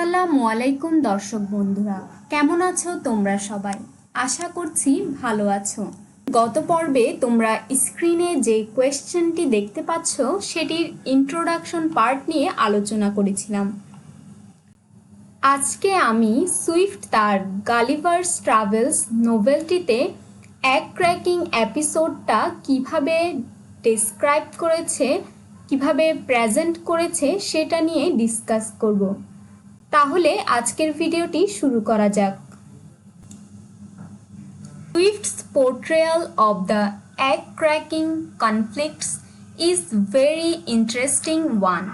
আসসালামু আলাইকুম দর্শক বন্ধুরা, কেমন আছো তোমরা সবাই? আশা করছি ভালো আছো। গত পর্বে তোমরা স্ক্রিনে যে কোয়েশ্চেনটি দেখতে পাচ্ছ সেটির ইন্ট্রোডাকশন পার্ট নিয়ে আলোচনা করেছিলাম। আজকে আমি সুইফট তার গালিভার্স ট্রাভেলস নোভেলটিতে এক ক্র্যাকিং এপিসোডটা কিভাবে ডেসক্রাইব করেছে, কিভাবে প্রেজেন্ট করেছে সেটা নিয়ে ডিসকাস করব। তাহলে আজকের ভিডিওটি শুরু করা যাক। Swift's portrayal of the egg-cracking conflicts is very interesting one,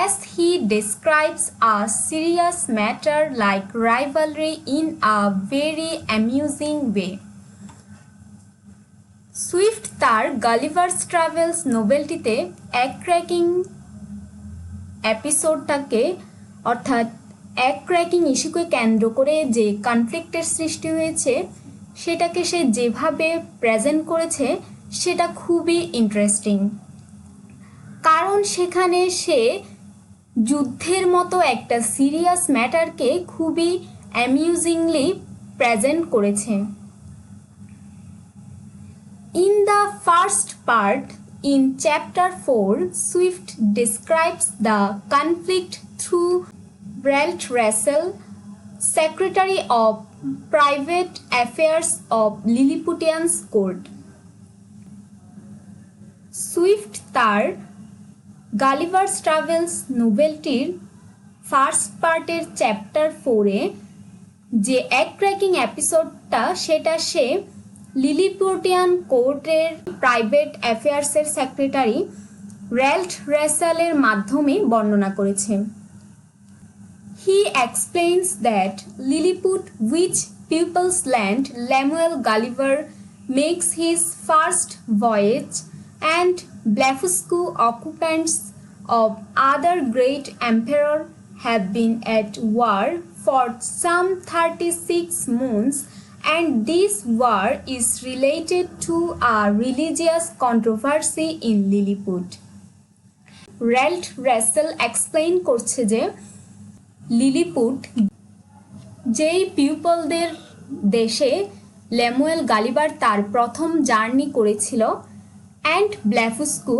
as he describes a serious matter like rivalry in a very amusing way. Swift তার গালিভার্স ট্রাভেলস নোভেলটিতে এগ ক্র্যাকিং এপিসোডটাকে অর্থাৎ এগ ক্র্যাকিং ইস্যুকে কেন্দ্র করে যে কনফ্লিক্টের সৃষ্টি হয়েছে সেটাকে সে যেভাবে প্রেজেন্ট করেছে সেটা খুবই ইন্টারেস্টিং, কারণ সেখানে সে যুদ্ধের মতো একটা সিরিয়াস ম্যাটারকে খুবই অ্যামিউজিংলি প্রেজেন্ট করেছে। In the first part, in chapter 4, Swift describes the conflict through Ralph Russell, Secretary of Private Affairs of Lilliputian's court. Swift তার গালিভার্স ট্রাভেলস নোভেলটির ফার্স্ট পার্টের চ্যাপ্টার 4-এ যে এগ ক্র্যাকিং এপিসোডটা সেটা সে লিলিপুটিয়ান কোর্টের প্রাইভেট অ্যাফেয়ার্সের সেক্রেটারি র্যালফ রাসেলের মাধ্যমে বর্ণনা করেছে। He explains that Lilliput, which people's land Lemuel Gulliver makes his first voyage, and Blefuscu, occupants of other great emperor, have been at war for some 36 months, and this war is related to a religious controversy in Lilliput. Ralph Russell explain করছে যে lilliput যেই পিপলদের দেশে লেমুয়েল Gulliver তার প্রথম journey করেছিল, and Blefuscu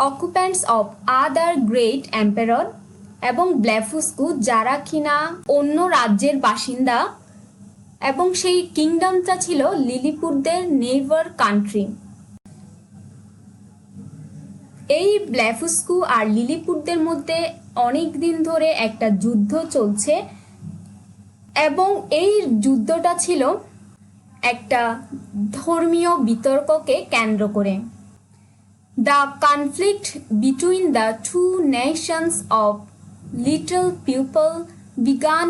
occupants of other great emperor, এবং Blefuscu যারা কিনা অন্য রাজ্যের বাসিন্দা, এবং সেই কিংডমটা ছিল লিলিপুটদের নেইবার কান্ট্রি। এই ব্লেফুস্কু আর লিলিপুটদের মধ্যে অনেক দিন ধরে একটা যুদ্ধ চলছে, এবং এই যুদ্ধটা ছিল একটা ধর্মীয় বিতর্ককে কেন্দ্র করে। The conflict between the two nations of little people began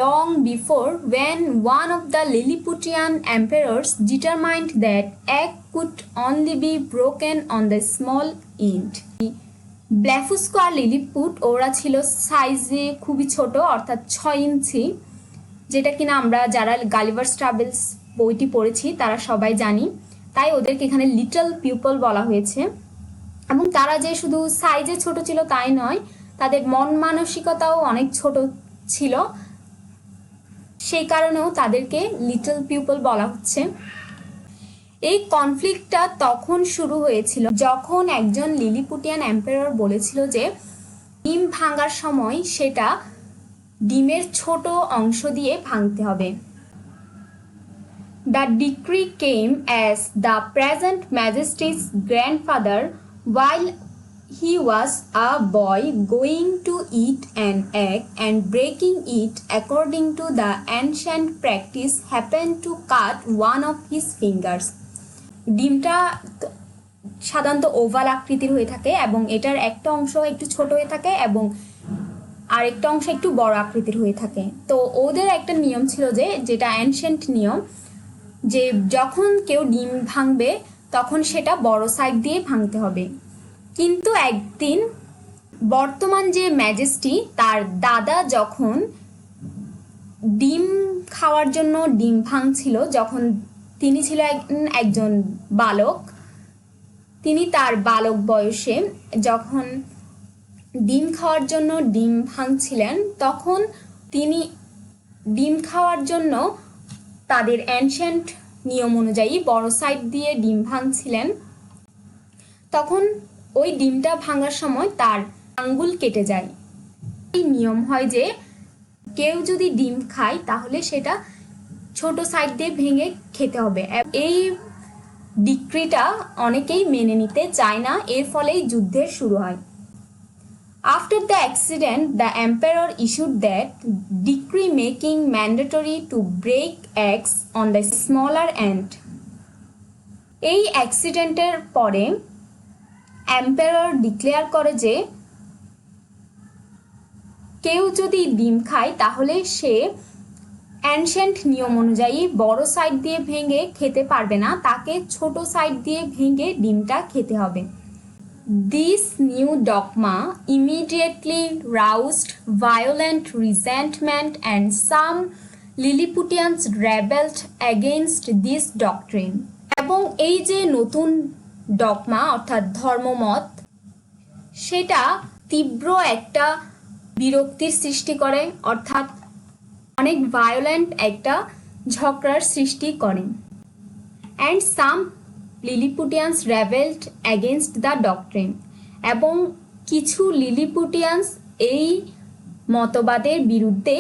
long before, when one of the Lilliputian emperors determined that egg could only be broken on the small end. Blefuscu আর লিলিপুট ওরা ছিল সাইজে খুবই ছোট, অর্থাৎ 6 ইঞ্চি, যেটা কিনা আমরা যারা গালিভার্স ট্রাভেলস বইটি পড়েছি তারা সবাই জানি, তাই ওদেরকে এখানে লিটল পিপল বলা হয়েছে। এবং তারা যে শুধু সাইজে ছোট ছিল তাই নয়, তাদের মন মানসিকতাও অনেক ছোট ছিল, সেই কারণেও তাদেরকে লিটল পিপল বলা হচ্ছে। এই কনফ্লিক্টটা তখন শুরু হয়েছিল যখন একজন লিলিপুটিয়ান এম্পারার বলেছিল যে ডিম ভাঙার সময় সেটা ডিমের ছোট অংশ দিয়ে ভাঙতে হবে। The decree came as the present majesty's grandfather, while he was a boy, going to eat an egg and breaking it according to the ancient practice, happened to cut one of his fingers. ডিমটা সাধারণত oval আকৃতির হয়ে থাকে এবং এটার একটা অংশ একটু ছোট হয়ে থাকে এবং আরেকটা অংশ একটু বড় আকৃতির হয়ে থাকে। তো ওদের একটা নিয়ম ছিল যে, যেটা অ্যানশিয়েন্ট নিয়ম, যে যখন কেউ ডিম ভাঙবে তখন সেটা বড় সাইড দিয়ে ভাঙতে হবে। কিন্তু একদিন বর্তমান যে ম্যাজেস্টি তার দাদা যখন ডিম খাওয়ার জন্য ডিম ভাঙছিল, যখন তিনি ছিল একজন বালক, তিনি তার বালক বয়সে যখন ডিম খাওয়ার জন্য ডিম ভাঙছিলেন, তখন তিনি ডিম খাওয়ার জন্য তাদের অ্যানশিয়েন্ট নিয়ম অনুযায়ী বড় সাইড দিয়ে ডিম ভাঙছিলেন। তখন ওই ডিমটা ভাঙার সময় তার আঙ্গুল কেটে যায়। এই নিয়ম হয় যে কেউ যদি ডিম খায় তাহলে সেটা ছোট সাইড দিয়ে ভেঙে খেতে হবে। এই ডিক্রিটা অনেকেই মেনে নিতে চায় না, এর ফলেই যুদ্ধের শুরু হয়। After the accident, the emperor issued that decree making mandatory to break eggs on the smaller end. এই অ্যাক্সিডেন্টের পরে এম্পায়ার ডিক্লেয়ার করে যে কেউ যদি ডিম খায় তাহলে সে অ্যানশিয়েন্ট নিয়ম অনুযায়ী বড় সাইড দিয়ে ভেঙে খেতে পারবে না, তাকে ছোট সাইড দিয়ে ভেঙে ডিমটা খেতে হবে। This new dogma immediately roused violent resentment and some Lilliputians rebelled against this doctrine. এবং এই যে নতুন ডগমা অর্থাৎ ধর্মমত, সেটা তীব্র একটা বিরক্তির সৃষ্টি করে, অর্থাৎ অনেক ভায়োলেন্ট একটা ঝগড়ার সৃষ্টি করে। And some Lilliputians rebelled against the doctrine, এবং কিছু লিলিপুটিয়ানস এই মতবাদের বিরুদ্ধে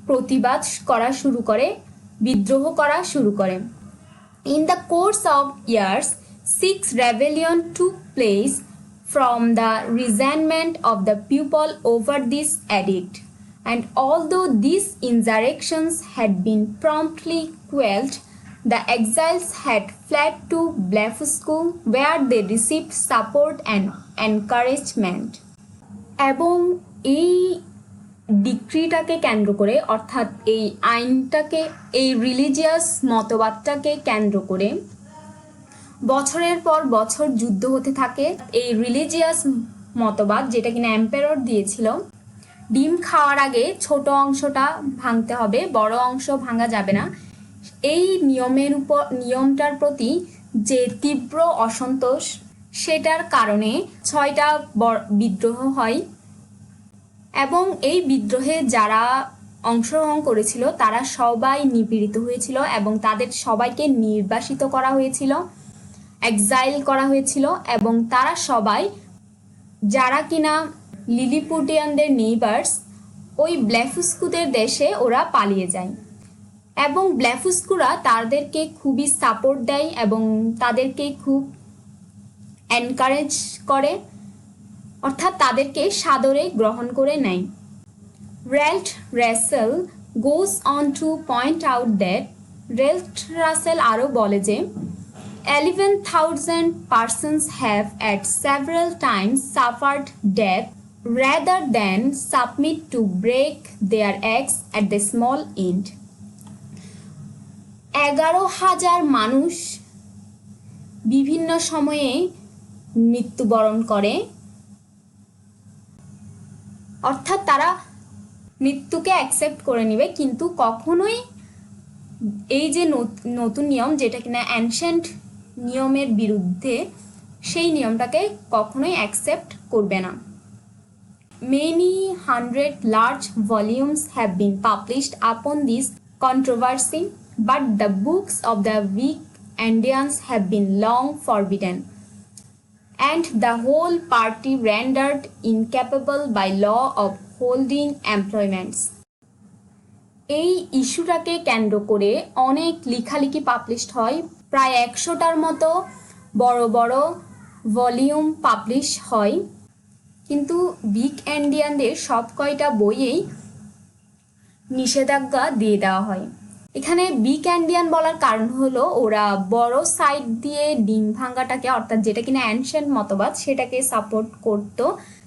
প্রতিবাদ করা শুরু করে, বিদ্রোহ করা শুরু করে। In the course of years, 6 rebellions took place from the resentment of the people over this edict, and although these insurrections had been promptly quelled, the exiles had fled to Blefuscu, where they received support and encouragement. এবং এই ডিক্রিটাকে কেন্দ্র করে, অর্থাৎ এই আইনটাকে, এই religious মতবাদটাকে কেন্দ্র করে বছরের পর বছর যুদ্ধ হতে থাকে। এই রিলিজিয়াস মতবাদ, যেটা কিনা এম্পায়ার দিয়েছিল, ডিম খাওয়ার আগে ছোট অংশটা ভাঙতে হবে, বড় অংশ ভাঙা যাবে না, এই নিয়মটার প্রতি যে তীব্র অসন্তোষ, সেটার কারণে 6টা বিদ্রোহ হয়। এবং এই বিদ্রোহে যারা অংশগ্রহণ করেছিল তারা সবাই নিপীড়িত হয়েছিল এবং তাদের সবাইকে নির্বাসিত করা হয়েছিল, এক্সাইল করা হয়েছিল, এবং তারা সবাই, যারা কিনা লিলিপুটিয়ানদের নেইবার্স, ওই ব্লেফুস্কুদের দেশে ওরা পালিয়ে যায়। এবং ব্লেফুস্কুরা তাদেরকে খুবই সাপোর্ট দেয় এবং তাদেরকে খুব এনকারেজ করে, অর্থাৎ তাদেরকে সাদরে গ্রহণ করে নেয়। রেল্ট Russell goes on to point out that, রেল্ট রাসেল আরও বলে যে 11,000 persons have at several times suffered death rather than submit to break their eggs at the small end. 11,000 মানুষ বিভিন্ন সময়ে মৃত্যুবরণ করে, অর্থাৎ তারা মৃত্যুকে অ্যাকসেপ্ট করে নেবে, কিন্তু কখনোই এই যে নতুন নিয়ম, যেটা কিনা অ্যানশিয়েন্ট নিয়মের বিরুদ্ধে, সেই নিয়মটাকে কখনোই অ্যাকসেপ্ট করবে না। Many hundred large volumes have been published upon this controversy, but the books of the weak Indians have been long forbidden, and the whole party rendered incapable by law of holding employments. এই ইস্যুটাকে কেন্দ্র করে অনেক লেখালেখি published হয়, প্রায় 100টার মতো বড় বড় ভলিউম পাবলিশ হয়, কিন্তু বিগ ইন্ডিয়ানদের সব কয়টা বইয়েই নিষেধাজ্ঞা দিয়ে দেওয়া হয়। এখানে বিগ ইন্ডিয়ান বলার কারণ হলো ওরা বড় সাইড দিয়ে ডিম ভাঙাটাকে, অর্থাৎ যেটা কিনা অ্যানশিয়েন্ট মতবাদ, সেটাকে সাপোর্ট করতো,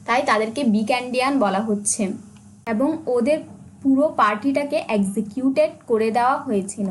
তাই তাদেরকে বিগ ইন্ডিয়ান বলা হচ্ছে। এবং ওদের পুরো পার্টিটাকে এক্সিকিউটেড করে দেওয়া হয়েছিল।